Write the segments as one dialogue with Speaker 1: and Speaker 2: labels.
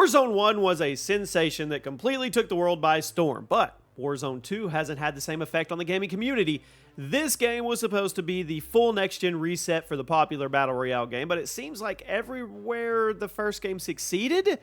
Speaker 1: Warzone 1 was a sensation that completely took the world by storm, but Warzone 2 hasn't had the same effect on the gaming community. This game was supposed to be the full next-gen reset for the popular Battle Royale game, but it seems like everywhere the first game succeeded,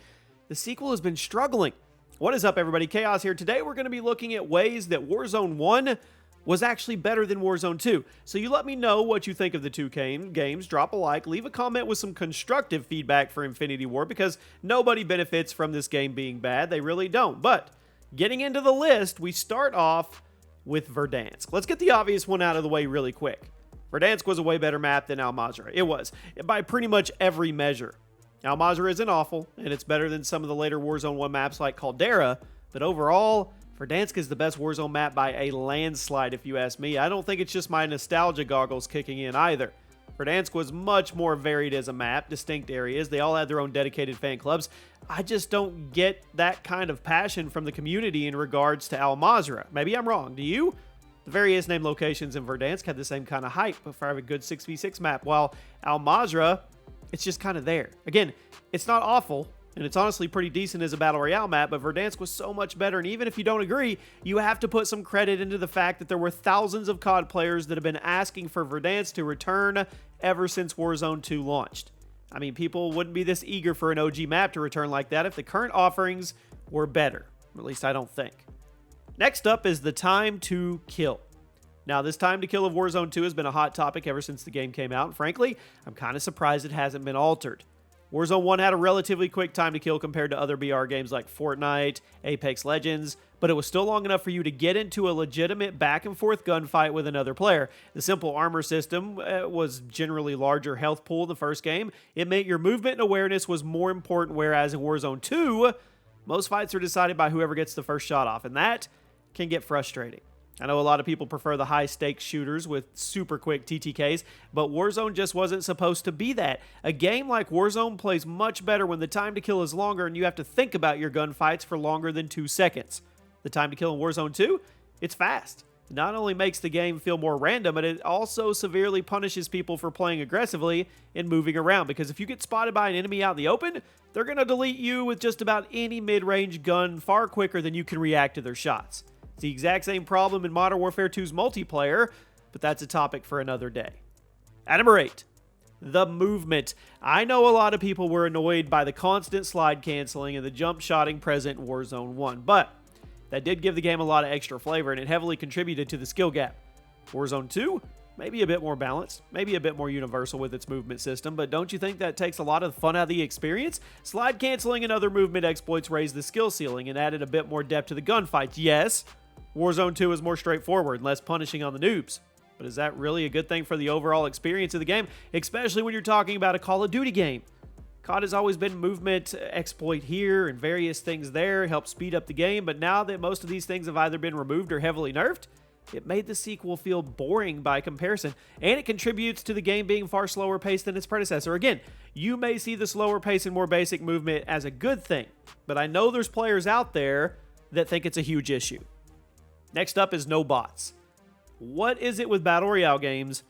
Speaker 1: the sequel has been struggling. What is up, everybody? Chaos here. Today we're going to be looking at ways that Warzone 1 was actually better than Warzone 2. So you let me know what you think of the two games. Drop a like, leave a comment with some constructive feedback for Infinity Ward, because nobody benefits from this game being bad. They really don't. But getting into the list, we start off with Verdansk. Let's get the obvious one out of the way really quick. Verdansk was a way better map than Al Mazrah. It was, by pretty much every measure. Al Mazrah isn't awful, and it's better than some of the later Warzone 1 maps like Caldera, but overall, Verdansk is the best Warzone map by a landslide, if you ask me. I don't think it's just my nostalgia goggles kicking in either. Verdansk was much more varied as a map, distinct areas. They all had their own dedicated fan clubs. I just don't get that kind of passion from the community in regards to Al Mazrah. Maybe I'm wrong. Do you? The various named locations in Verdansk had the same kind of hype for having a good 6v6 map, while Al Mazrah, it's just kind of there. Again, it's not awful, and it's honestly pretty decent as a Battle Royale map, but Verdansk was so much better, and even if you don't agree, you have to put some credit into the fact that there were thousands of COD players that have been asking for Verdansk to return ever since Warzone 2 launched. I mean, people wouldn't be this eager for an OG map to return like that if the current offerings were better. Or at least I don't think. Next up is the time to kill. Now, this time to kill of Warzone 2 has been a hot topic ever since the game came out, and frankly, I'm kind of surprised it hasn't been altered. Warzone 1 had a relatively quick time to kill compared to other BR games like Fortnite, Apex Legends, but it was still long enough for you to get into a legitimate back-and-forth gunfight with another player. The simple armor system was generally larger health pool in the first game. It meant your movement and awareness was more important, whereas in Warzone 2, most fights are decided by whoever gets the first shot off, and that can get frustrating. I know a lot of people prefer the high-stakes shooters with super quick TTKs, but Warzone just wasn't supposed to be that. A game like Warzone plays much better when the time to kill is longer and you have to think about your gunfights for longer than 2 seconds. The time to kill in Warzone 2, it's fast. It not only makes the game feel more random, but it also severely punishes people for playing aggressively and moving around, because if you get spotted by an enemy out in the open, they're going to delete you with just about any mid-range gun far quicker than you can react to their shots. It's the exact same problem in Modern Warfare 2's multiplayer, but that's a topic for another day. At number 8, the movement. I know a lot of people were annoyed by the constant slide canceling and the jump shotting present in Warzone 1, but that did give the game a lot of extra flavor, and it heavily contributed to the skill gap. Warzone 2, maybe a bit more balanced, maybe a bit more universal with its movement system, but don't you think that takes a lot of the fun out of the experience? Slide canceling and other movement exploits raised the skill ceiling and added a bit more depth to the gunfights. Yes, Warzone 2 is more straightforward and less punishing on the noobs. But is that really a good thing for the overall experience of the game, especially when you're talking about a Call of Duty game? COD has always been movement exploit here and various things there, help speed up the game, but now that most of these things have either been removed or heavily nerfed, it made the sequel feel boring by comparison, and it contributes to the game being far slower paced than its predecessor. Again, you may see the slower pace and more basic movement as a good thing, but I know there's players out there that think it's a huge issue. Next up is no bots. What is it with Battle Royale games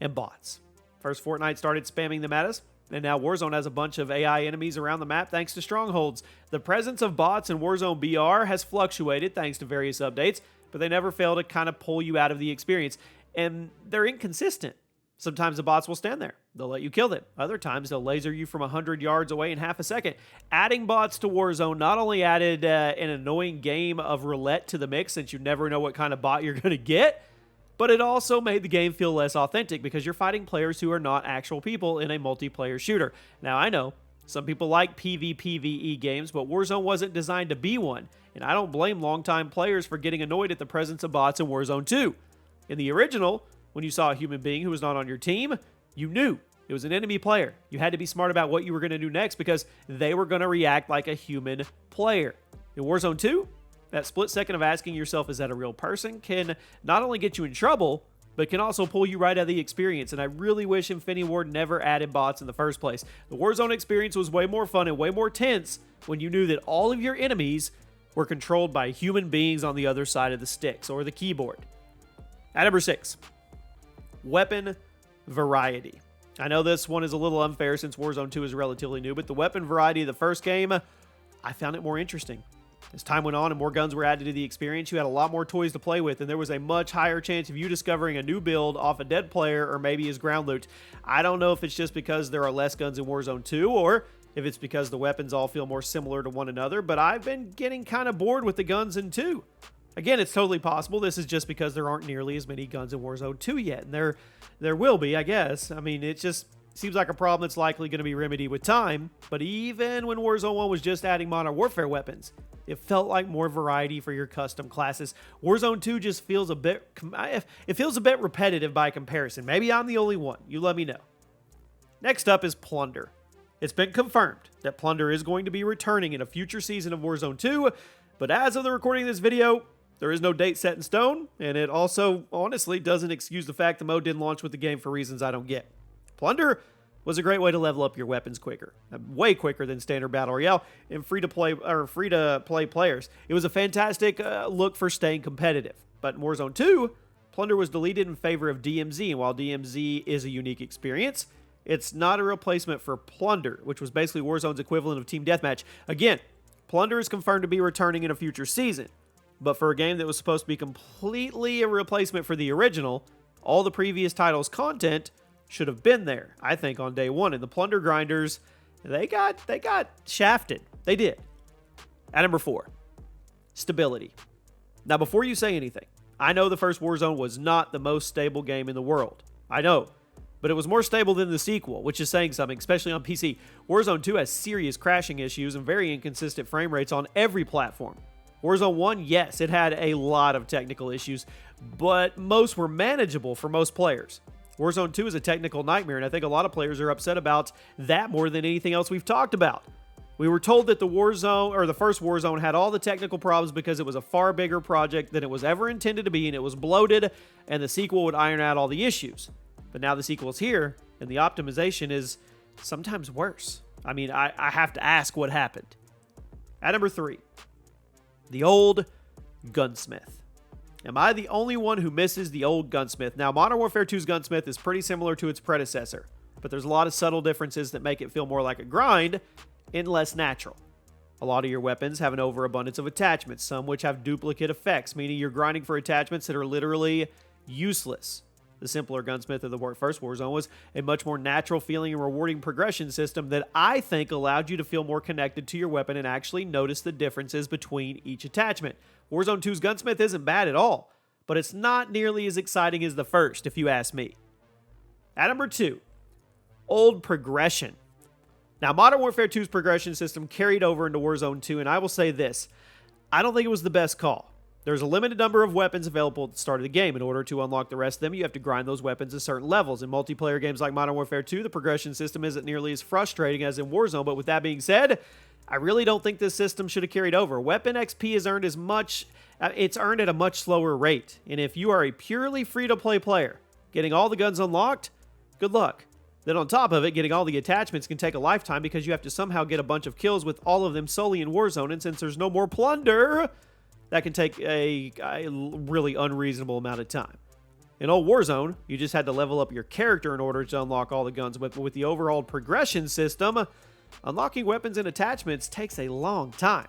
Speaker 1: and bots? First, Fortnite started spamming them at us, and now Warzone has a bunch of AI enemies around the map thanks to strongholds. The presence of bots in Warzone BR has fluctuated thanks to various updates, but they never fail to kind of pull you out of the experience. And they're inconsistent. Sometimes the bots will stand there. They'll let you kill them. Other times, they'll laser you from 100 yards away in half a second. Adding bots to Warzone not only added an annoying game of roulette to the mix, since you never know what kind of bot you're going to get, but it also made the game feel less authentic because you're fighting players who are not actual people in a multiplayer shooter. Now, I know some people like PvPvE games, but Warzone wasn't designed to be one, and I don't blame longtime players for getting annoyed at the presence of bots in Warzone 2. In the original, when you saw a human being who was not on your team, you knew it was an enemy player. You had to be smart about what you were going to do next because they were going to react like a human player. In Warzone 2, that split second of asking yourself, is that a real person, can not only get you in trouble, but can also pull you right out of the experience. And I really wish Infinity Ward never added bots in the first place. The Warzone experience was way more fun and way more tense when you knew that all of your enemies were controlled by human beings on the other side of the sticks or the keyboard. At number 6, weapon variety. I know this one is a little unfair since Warzone 2 is relatively new, but the weapon variety of the first game, I found it more interesting. As time went on and more guns were added to the experience, you had a lot more toys to play with, and there was a much higher chance of you discovering a new build off a dead player or maybe his ground loot. I don't know if it's just because there are less guns in Warzone 2 or if it's because the weapons all feel more similar to one another, but I've been getting kind of bored with the guns in 2. Again, it's totally possible this is just because there aren't nearly as many guns in Warzone 2 yet, and there will be, I guess. I mean, it just seems like a problem that's likely going to be remedied with time, but even when Warzone 1 was just adding Modern Warfare weapons, it felt like more variety for your custom classes. Warzone 2 just feels a bit repetitive by comparison. Maybe I'm the only one. You let me know. Next up is Plunder. It's been confirmed that Plunder is going to be returning in a future season of Warzone 2, but as of the recording of this video, there is no date set in stone, and it also honestly doesn't excuse the fact the mode didn't launch with the game for reasons I don't get. Plunder was a great way to level up your weapons quicker, way quicker than standard Battle Royale, and free-to-play players. It was a fantastic look for staying competitive. But in Warzone 2, Plunder was deleted in favor of DMZ, and while DMZ is a unique experience, it's not a replacement for Plunder, which was basically Warzone's equivalent of Team Deathmatch. Again, Plunder is confirmed to be returning in a future season, but for a game that was supposed to be completely a replacement for the original, all the previous title's content should have been there, I think, on day one. And the Plunder grinders, they got shafted. They did. At number 4, stability. Now, before you say anything, I know the first Warzone was not the most stable game in the world. I know. But it was more stable than the sequel, which is saying something, especially on PC. Warzone 2 has serious crashing issues and very inconsistent frame rates on every platform. Warzone 1, yes, it had a lot of technical issues, but most were manageable for most players. Warzone 2 is a technical nightmare, and I think a lot of players are upset about that more than anything else we've talked about. We were told that the first Warzone had all the technical problems because it was a far bigger project than it was ever intended to be, and it was bloated, and the sequel would iron out all the issues. But now the sequel is here, and the optimization is sometimes worse. I mean, I have to ask what happened. At number 3, the old Gunsmith. Am I the only one who misses the old Gunsmith? Now, Modern Warfare 2's Gunsmith is pretty similar to its predecessor, but there's a lot of subtle differences that make it feel more like a grind and less natural. A lot of your weapons have an overabundance of attachments, some which have duplicate effects, meaning you're grinding for attachments that are literally useless. The simpler Gunsmith of the first Warzone was a much more natural feeling and rewarding progression system that I think allowed you to feel more connected to your weapon and actually notice the differences between each attachment. Warzone 2's Gunsmith isn't bad at all, but it's not nearly as exciting as the first, if you ask me. At number 2, old progression. Now, Modern Warfare 2's progression system carried over into Warzone 2, and I will say this, I don't think it was the best call. There's a limited number of weapons available at the start of the game. In order to unlock the rest of them, you have to grind those weapons at certain levels. In multiplayer games like Modern Warfare 2, the progression system isn't nearly as frustrating as in Warzone, but with that being said, I really don't think this system should have carried over. Weapon XP is earned it's earned at a much slower rate, and if you are a purely free-to-play player, getting all the guns unlocked, good luck. Then on top of it, getting all the attachments can take a lifetime because you have to somehow get a bunch of kills with all of them solely in Warzone, and since there's no more plunder, that can take a really unreasonable amount of time. In old Warzone, you just had to level up your character in order to unlock all the guns, but with the overall progression system, unlocking weapons and attachments takes a long time.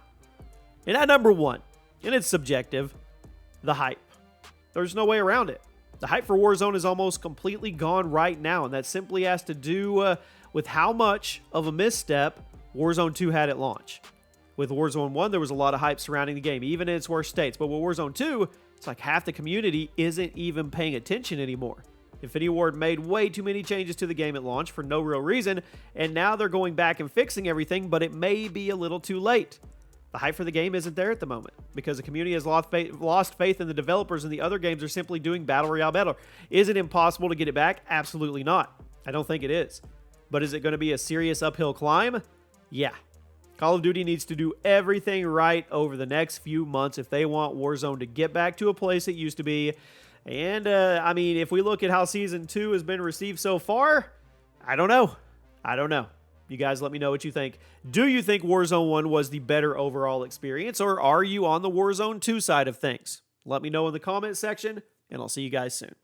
Speaker 1: And at number 1, and it's subjective, the hype. There's no way around it. The hype for Warzone is almost completely gone right now, and that simply has to do with how much of a misstep Warzone 2 had at launch. With Warzone 1, there was a lot of hype surrounding the game, even in its worst states. But with Warzone 2, it's like half the community isn't even paying attention anymore. Infinity Ward made way too many changes to the game at launch for no real reason, and now they're going back and fixing everything, but it may be a little too late. The hype for the game isn't there at the moment, because the community has lost faith in the developers, and the other games are simply doing Battle Royale better. Is it impossible to get it back? Absolutely not. I don't think it is. But is it going to be a serious uphill climb? Yeah. Call of Duty needs to do everything right over the next few months if they want Warzone to get back to a place it used to be. And, I mean, if we look at how Season 2 has been received so far, I don't know. You guys let me know what you think. Do you think Warzone 1 was the better overall experience, or are you on the Warzone 2 side of things? Let me know in the comment section, and I'll see you guys soon.